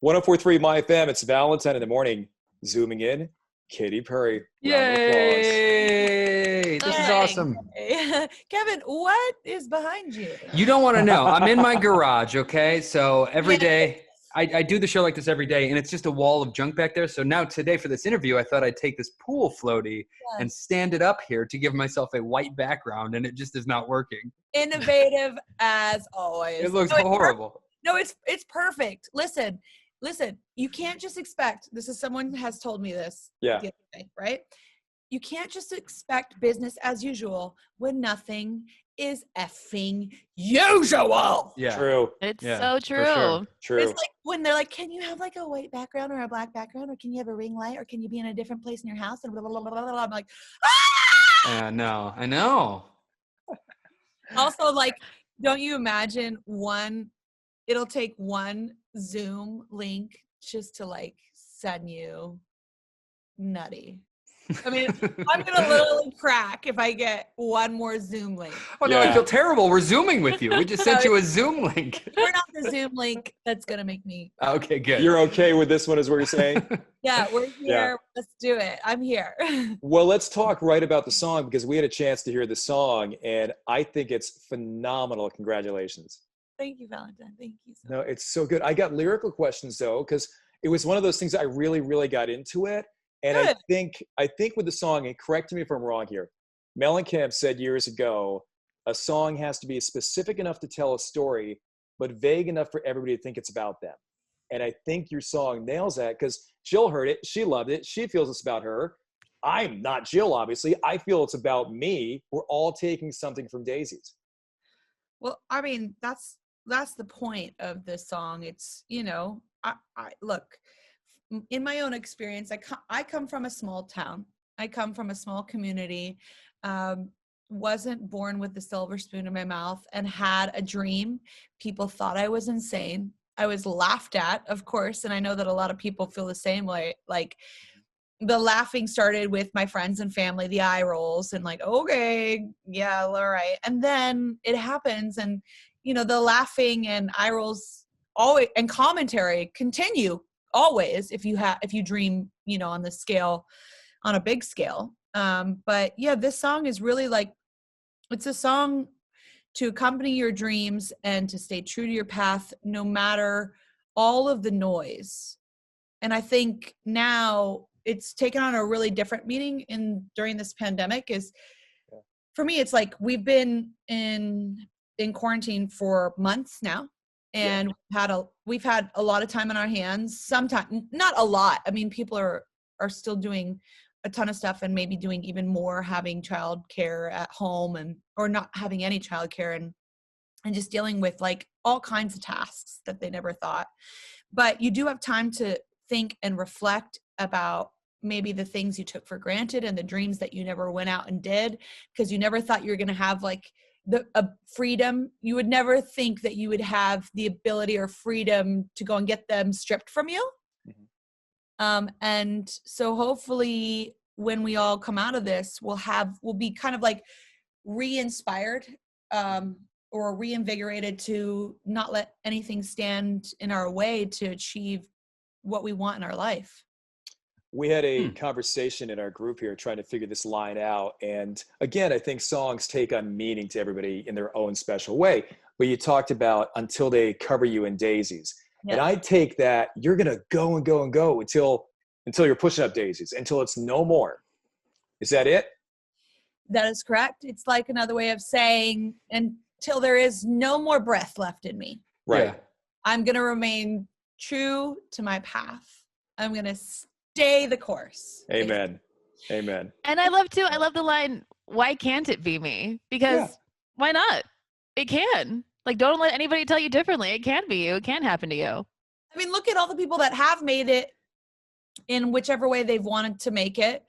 1043 MYfm. It's Valentine in the morning. Zooming in, Katy Perry. Yay! This is awesome. Kevin, what is behind you? You don't want to know. I'm in my garage, okay? So every day, I do the show like this every day, and it's just a wall of junk back there. So now today for this interview, I thought I'd take this pool floaty and stand it up here to give myself a white background, and it just is not working. Innovative as always. It looks horrible. It's perfect. Listen, you can't just expect, someone has told me this the other day, right? You can't just expect business as usual when nothing is effing usual. Yeah. True. It's so true. Sure. True. It's like when they're like, can you have like a white background or a black background, or can you have a ring light, or can you be in a different place in your house? And blah, blah, blah, blah, blah. I'm like, ah! I know. Also, like, don't you imagine it'll take one Zoom link just to like send you nutty. I mean, I'm going to literally crack if I get one more Zoom link. Oh, no, I feel terrible. We're Zooming with you. We just sent you a Zoom link. We're not the Zoom link that's going to make me. Okay, good. You're okay with this one is what you're saying? Yeah, we're here. Yeah. Let's do it. I'm here. Well, let's talk right about the song because we had a chance to hear the song, and I think it's phenomenal. Congratulations. Thank you, Valentine. Thank you so much. No, it's so good. I got lyrical questions, though, because it was one of those things I really, really got into it. And I think with the song, and correct me if I'm wrong here, Mellencamp said years ago, a song has to be specific enough to tell a story, but vague enough for everybody to think it's about them. And I think your song nails that because Jill heard it. She loved it. She feels it's about her. I'm not Jill, obviously. I feel it's about me. We're all taking something from Daisies. Well, I mean, that's the point of this song. It's, I look, in my own experience, I come from a small town. I come from a small community, wasn't born with the silver spoon in my mouth and had a dream. People thought I was insane. I was laughed at, of course. And I know that a lot of people feel the same way. Like the laughing started with my friends and family, the eye rolls and like, okay, yeah, all right. And then it happens. And, the laughing and eye rolls always and commentary continue always if you dream on a big scale, but yeah, this song is really like, it's a song to accompany your dreams and to stay true to your path no matter all of the noise. And I think now it's taken on a really different meaning during this pandemic. For me, it's like we've been in quarantine for months now. And we've had a lot of time on our hands. Sometimes, not a lot. I mean, people are still doing a ton of stuff and maybe doing even more, having childcare at home or not having any childcare and just dealing with like all kinds of tasks that they never thought. But you do have time to think and reflect about maybe the things you took for granted and the dreams that you never went out and did because you never thought you were going to have like a freedom. You would never think that you would have the ability or freedom to go and get them stripped from you. Mm-hmm. And so hopefully when we all come out of this, we'll be kind of like re-inspired or reinvigorated to not let anything stand in our way to achieve what we want in our life. We had a conversation in our group here trying to figure this line out. And again, I think songs take on meaning to everybody in their own special way. But you talked about until they cover you in daisies. Yeah. And I take that you're going to go and go and go until you're pushing up daisies, until it's no more. Is that it? That is correct. It's like another way of saying until there is no more breath left in me. Right. Yeah. I'm going to remain true to my path. I'm going to stay the course. Amen. Amen. And I love the line, why can't it be me? Because why not? It can. Like, don't let anybody tell you differently. It can be you. It can happen to you. I mean, look at all the people that have made it in whichever way they've wanted to make it.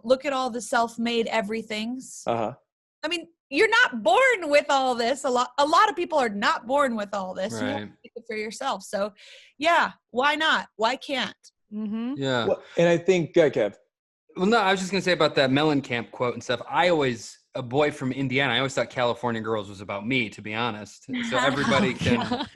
Look at all the self-made everythings. Uh-huh. I mean, you're not born with all this. A lot of people are not born with all this. Right. You have to make it for yourself. So yeah, why not? Why can't? Mm-hmm. Yeah. Well, and I think, Kev. Well, no, I was just going to say about that Mellencamp quote and stuff. I always a boy from Indiana, I always thought California Girls was about me, to be honest. So everybody can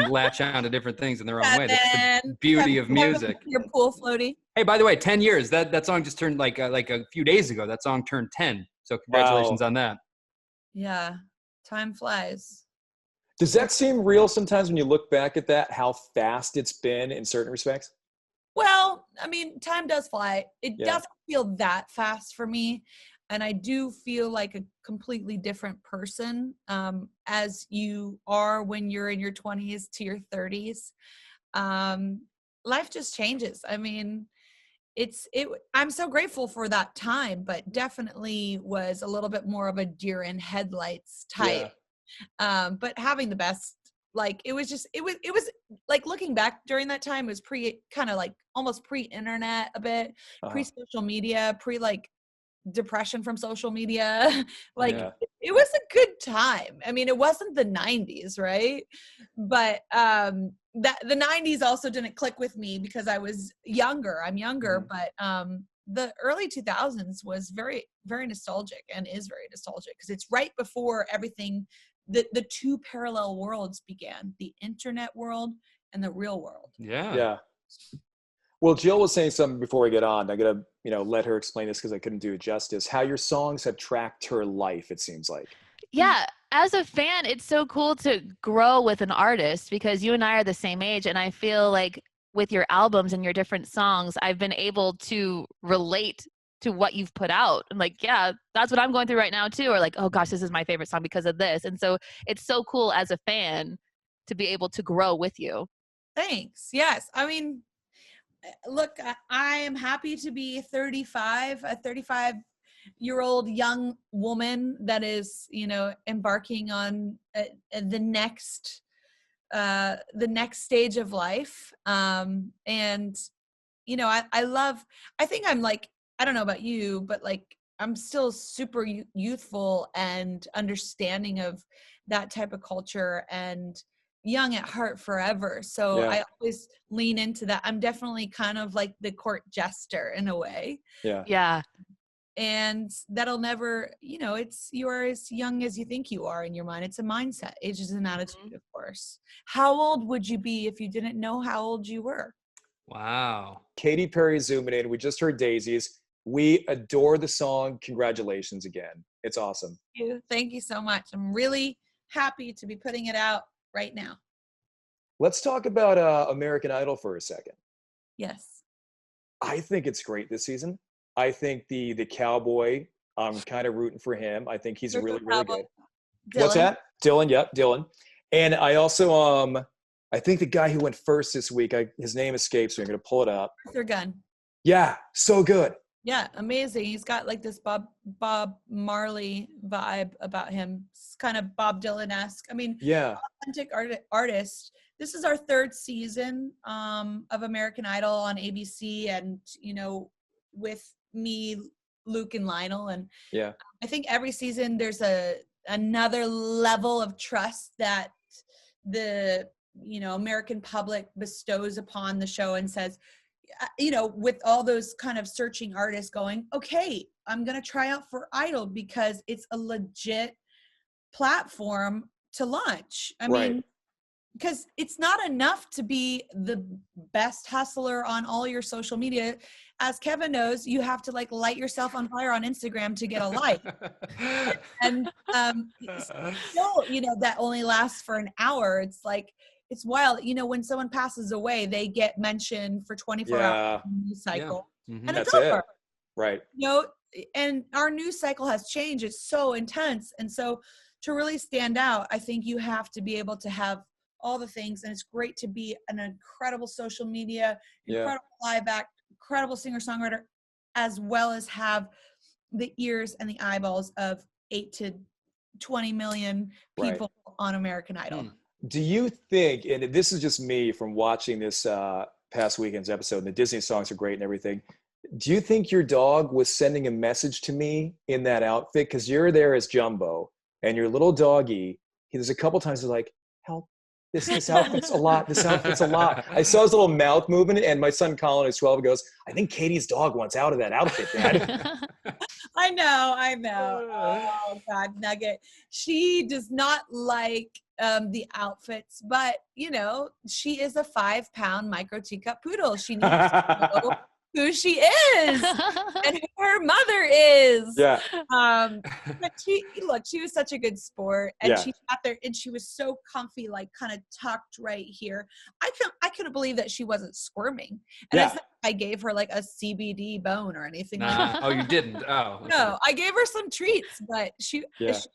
latch on to different things in their own way. That's the beauty of music. Your pool floaty. Hey, by the way, 10 years. That song just turned like a few days ago. That song turned 10. So congratulations on that. Yeah, time flies. Does that seem real sometimes when you look back at that, how fast it's been in certain respects? Well, I mean, time does fly. It doesn't feel that fast for me. And I do feel like a completely different person as you are when you're in your 20s to your 30s. Life just changes. I mean, I'm so grateful for that time, but definitely was a little bit more of a deer in headlights type. But having the best, like, it was like looking back during that time, it was kind of like almost pre-internet a bit, pre-social media, like depression from social media. Like it was a good time. I mean, it wasn't the 90s, right? But that the 90s also didn't click with me because I was younger. I'm younger, but the early 2000s was very, very nostalgic and is very nostalgic because it's right before everything, the two parallel worlds began, the internet world and the real world. Yeah. Well, Jill was saying something before we get on. I gotta, let her explain this because I couldn't do it justice. How your songs have tracked her life, it seems like. Yeah, as a fan, it's so cool to grow with an artist because you and I are the same age, and I feel like with your albums and your different songs, I've been able to relate to what you've put out. And like, yeah, that's what I'm going through right now too. Or like, oh gosh, this is my favorite song because of this. And so it's so cool as a fan to be able to grow with you. Thanks. Yes. I mean, look, I am happy to be 35, a 35-year-old young woman that is, embarking on the next stage of life. And, I think I'm like, I don't know about you, but like, I'm still super youthful and understanding of that type of culture and young at heart forever. So I always lean into that. I'm definitely kind of like the court jester in a way. Yeah. And that'll never, you're as young as you think you are in your mind. It's a mindset. Age is an attitude, of course. How old would you be if you didn't know how old you were? Wow. Katy Perry zooming in. We just heard Daisies. We adore the song. Congratulations again. It's awesome. Thank you so much. I'm really happy to be putting it out right now. Let's talk about American Idol for a second. Yes. I think it's great this season. I think the cowboy, I'm kind of rooting for him. I think he's really, really good. Dylan. What's that? Dylan. Yep, Dylan. And I also, I think the guy who went first this week, his name escapes me. I'm going to pull it up. Arthur Gunn. Yeah, so good. Yeah, amazing. He's got like this Bob Marley vibe about him. It's kind of Bob Dylan-esque. I mean, authentic artist. This is our third season of American Idol on ABC, and with me, Luke, and Lionel. And I think every season there's another level of trust that the American public bestows upon the show and says, with all those kind of searching artists going, okay, I'm going to try out for Idol because it's a legit platform to launch. I mean, because it's not enough to be the best hustler on all your social media. As Kevin knows, you have to like light yourself on fire on Instagram to get a like. And still, that only lasts for an hour. It's like, it's wild. When someone passes away, they get mentioned for 24 hours in the news cycle. Yeah. And That's it's over. it. Right. And our news cycle has changed. It's so intense. And so to really stand out, I think you have to be able to have all the things. And it's great to be an incredible social media, incredible live act, incredible singer-songwriter, as well as have the ears and the eyeballs of 8 to 20 million people on American Idol. Do you think, and this is just me from watching this past weekend's episode, and the Disney songs are great and everything, do you think your dog was sending a message to me in that outfit? Because you're there as Jumbo, and your little doggy, there's a couple times he's like, help, this outfit's a lot. This outfit's a lot. I saw his little mouth moving, and my son Colin is 12 and goes, I think Katie's dog wants out of that outfit, Dad. I know. Oh God, Nugget. She does not like the outfits, but she is a 5-pound micro teacup poodle. She needs to know who she is and who her mother is. Yeah. But she was such a good sport, and she sat there and she was so comfy, like kind of tucked right here. I couldn't believe that she wasn't squirming. And it's not like I gave her like a CBD bone or anything like that. Oh, you didn't? Oh. Okay. No, I gave her some treats, but she there's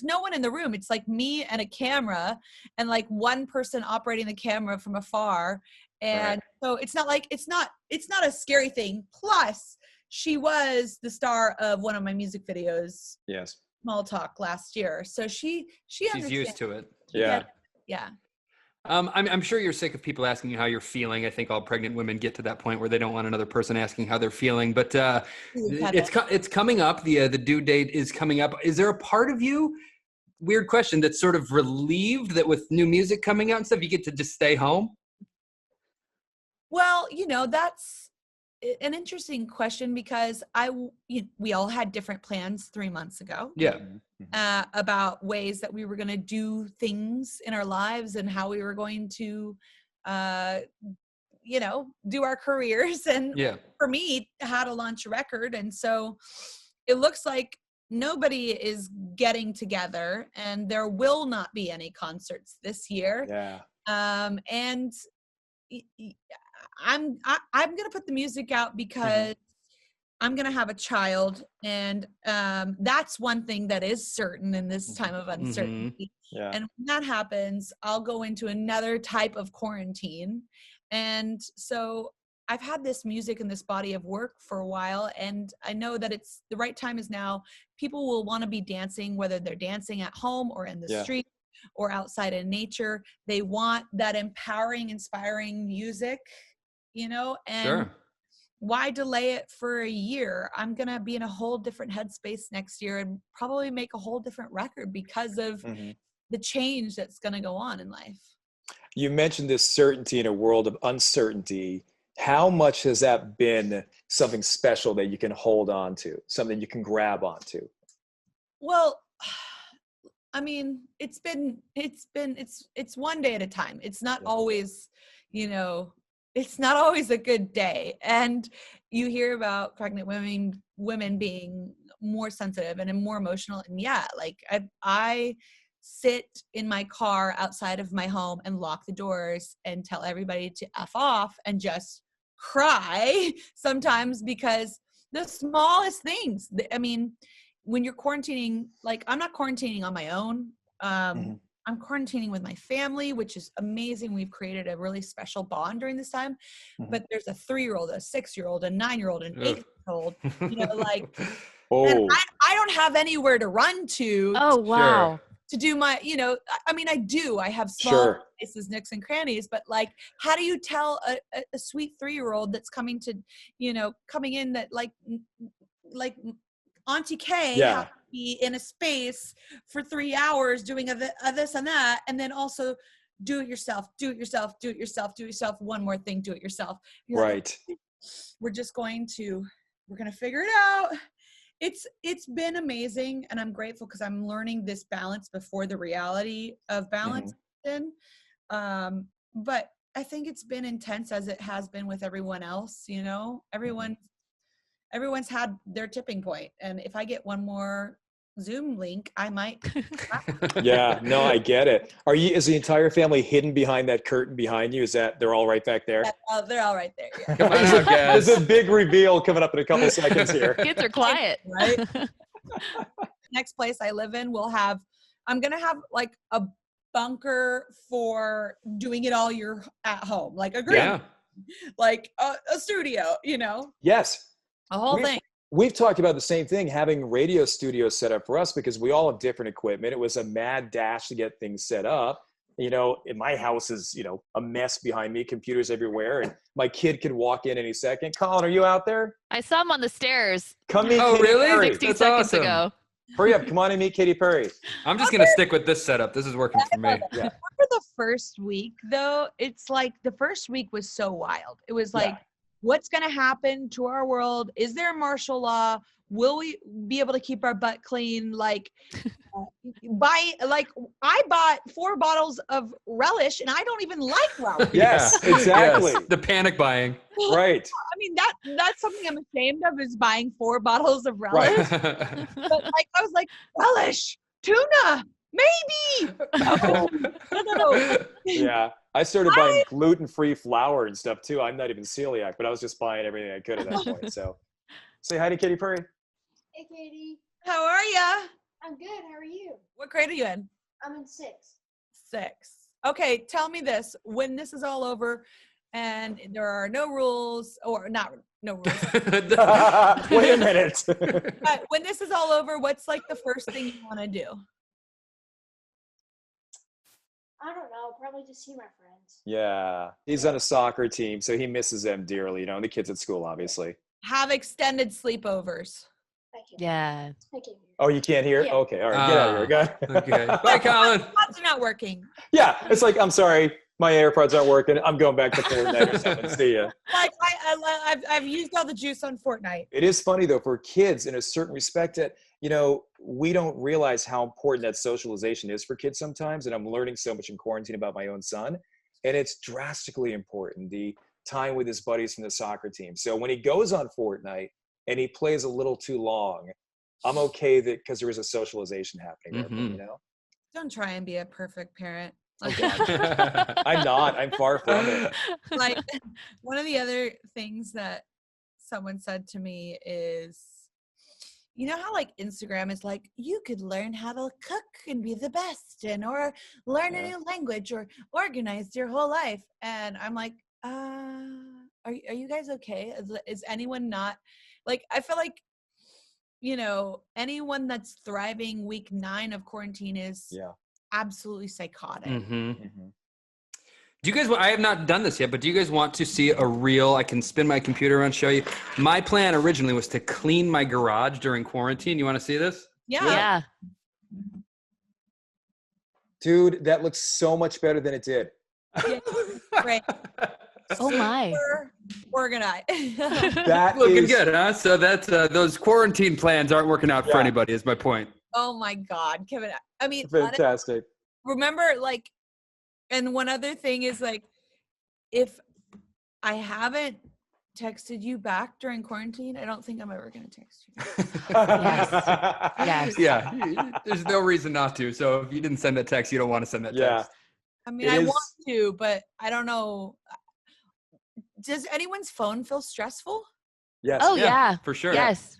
no one in the room. It's like me and a camera and like one person operating the camera from afar. And so it's not a scary thing. Plus, she was the star of one of my music videos. Yes. Small Talk last year. So she's used to it. Yeah. Yeah. I'm sure you're sick of people asking you how you're feeling. I think all pregnant women get to that point where they don't want another person asking how they're feeling. But it's coming up. The due date is coming up. Is there a part of you, weird question, that's sort of relieved that with new music coming out and stuff, you get to just stay home? Well, that's an interesting question because we all had different plans 3 months ago. Yeah. About ways that we were going to do things in our lives and how we were going to, do our careers. And for me, how to launch a record. And so it looks like nobody is getting together, and there will not be any concerts this year. Yeah. And I'm going to put the music out because I'm going to have a child. And that's one thing that is certain in this time of uncertainty. Yeah. And when that happens, I'll go into another type of quarantine. And so I've had this music and this body of work for a while, and I know that it's the right time is now. People will want to be dancing, whether they're dancing at home or in the street or outside in nature. They want that empowering, inspiring music, and why delay it for a year? I'm going to be in a whole different headspace next year and probably make a whole different record because of the change that's going to go on in life. You mentioned this certainty in a world of uncertainty. How much has that been something special that you can hold on to, something you can grab onto? Well, I mean, it's one day at a time. It's not always, it's not always a good day. And you hear about pregnant women being more sensitive and more emotional. And like I sit in my car outside of my home and lock the doors and tell everybody to F off and just cry sometimes because the smallest things, I mean, when you're quarantining, like I'm not quarantining on my own. I'm quarantining with my family, which is amazing. We've created a really special bond during this time, but there's a 3-year-old, a 6-year-old, a 9-year-old, an 8-year-old, and I don't have anywhere to run to. Oh, wow. To do my, I mean, I have small places, nooks and crannies, but like, how do you tell a sweet 3-year-old that's coming in that like Auntie K has to be in a space for 3 hours doing this and that, and then also do it yourself, one more thing, do it yourself. Right. Like, we're going to figure it out. It's been amazing, and I'm grateful because I'm learning this balance before the reality of balance. But I think it's been intense as it has been with everyone else. Everyone's had their tipping point, and if I get one more Zoom link, I might. Yeah, no, I get it. Is the entire family hidden behind that curtain behind you? Is that they're all right back there? They're all right there. Yeah. Come on out, guys. There's a big reveal coming up in a couple seconds here. Kids are quiet. Right? Next place I live in, I'm going to have like a bunker for doing it all year at home, like a green, like a studio, Yes. A whole thing. We've talked about the same thing, having radio studios set up for us because we all have different equipment. It was a mad dash to get things set up. In my house is, a mess behind me, computers everywhere, and my kid could walk in any second. Colin, are you out there? I saw him on the stairs. Come in. Oh, really? 60 seconds ago. Hurry up. Come on and meet Katy Perry. I'm just going to stick with this setup. This is working for me. Yeah. Remember the first week, though? It's like the first week was so wild. It was like, what's going to happen to our world? Is there martial law? Will we be able to keep our butt clean? Like, I bought 4 bottles of relish, and I don't even like relish. Yes, exactly. Yes. The panic buying. Right. I mean, that's something I'm ashamed of, is buying 4 bottles of relish. Right. But like, I was like, relish, tuna, maybe. No. Yeah. I started buying gluten-free flour and stuff too. I'm not even celiac, but I was just buying everything I could at that point. So say hi to Katy Perry. Hey, Katie. How are ya? I'm good. How are you? What grade are you in? I'm in 6. 6. Okay, tell me this. When this is all over and there are no rules, or not no rules. Wait a minute. But when this is all over, what's like the first thing you want to do? I don't know. Probably just see my friends. Yeah. He's on a soccer team, so he misses them dearly, and the kids at school, obviously. Have extended sleepovers. I can't. Yeah. I can't hear. Oh, you can't hear? Yeah. Okay, all right. Get out of here. Go. Okay. Bye, Colin. That's not working. Yeah, it's like, I'm sorry, my AirPods aren't working. I'm going back to Fortnite or something. See ya. Like I've used all the juice on Fortnite. It is funny, though, for kids in a certain respect that, we don't realize how important that socialization is for kids sometimes. And I'm learning so much in quarantine about my own son. And it's drastically important, the time with his buddies from the soccer team. So when he goes on Fortnite and he plays a little too long, I'm okay that because there is a socialization happening there, Don't try and be a perfect parent. Oh, God. I'm not. I'm far from it. Like, one of the other things that someone said to me is, you know how like Instagram is like, you could learn how to cook and be the best, or learn a new language, or organize your whole life. And I'm like, are you guys okay? Is anyone not, like, I feel like, anyone that's thriving week 9 of quarantine is absolutely psychotic. Mm-hmm. Do you guys, I have not done this yet, but do you guys want to see a reel? I can spin my computer around, show you. My plan originally was to clean my garage during quarantine. You want to see this? Yeah. Dude, that looks so much better than it did. Yeah. Right. Oh my. Super organized. That Looking is good, huh? So that's those quarantine plans aren't working out for anybody, is my point. Oh my God, Kevin. I mean, fantastic. Remember, like, and one other thing is, like, if I haven't texted you back during quarantine, I don't think I'm ever going to text you. Yes. Yeah. There's no reason not to. So if you didn't send that text, you don't want to send that text. I mean, I want to, but I don't know. Does anyone's phone feel stressful? Yes. Oh yeah. For sure. Yes.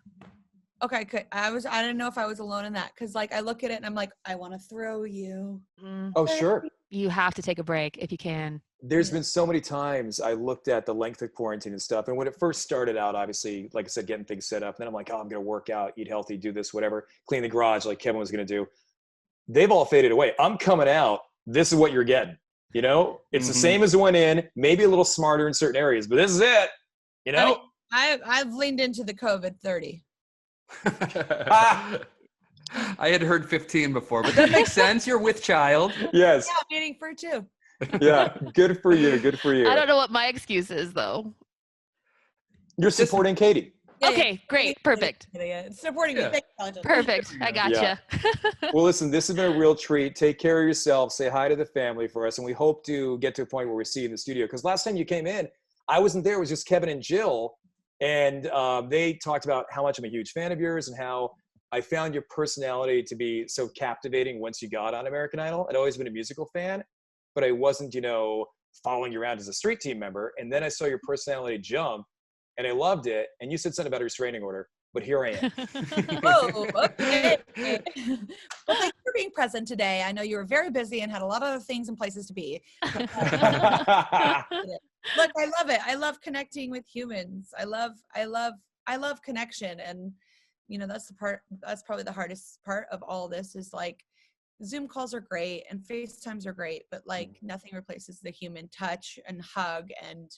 Okay, good. I didn't know if I was alone in that, because like I look at it and I'm like, I want to throw you. Oh, sure. You have to take a break if you can. There's been so many times I looked at the length of quarantine and stuff. And when it first started out, obviously, like I said, getting things set up. And then I'm like, oh, I'm going to work out, eat healthy, do this, whatever, clean the garage like Kevin was going to do. They've all faded away. I'm coming out. This is what you're getting. It's the same as it went in, maybe a little smarter in certain areas, but this is it. I've leaned into the COVID 30. I had heard 15 before, but that makes sense. You're with child. Yes. Yeah, I'm eating for 2. Yeah. Good for you. Good for you. I don't know what my excuse is though. You're supporting Katy. Okay, great. Perfect. It's supporting me. Thank you. Perfect. I gotcha. Well, listen, this has been a real treat. Take care of yourself. Say hi to the family for us. And we hope to get to a point where we see you in the studio. Because last time you came in, I wasn't there. It was just Kevin and Jill. And they talked about how much I'm a huge fan of yours and how I found your personality to be so captivating once you got on American Idol. I'd always been a musical fan, but I wasn't, following you around as a street team member. And then I saw your personality jump and I loved it. And you said something about a restraining order, but here I am. Whoa, okay. Well, thank you for being present today. I know you were very busy and had a lot of other things and places to be. Look, I love it. I love connecting with humans. I love connection. And, that's probably the hardest part of all this is like Zoom calls are great and FaceTimes are great, but like nothing replaces the human touch and hug and,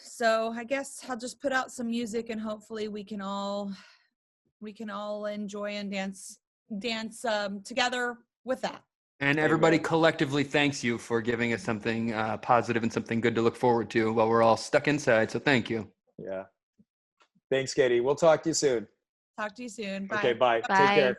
so I guess I'll just put out some music and hopefully we can all we can all enjoy and dance together with that. And everybody collectively thanks you for giving us something positive and something good to look forward to while we're all stuck inside. So thank you. Yeah. Thanks, Katy. We'll talk to you soon. Talk to you soon. Bye. Okay, bye. Bye. Take care.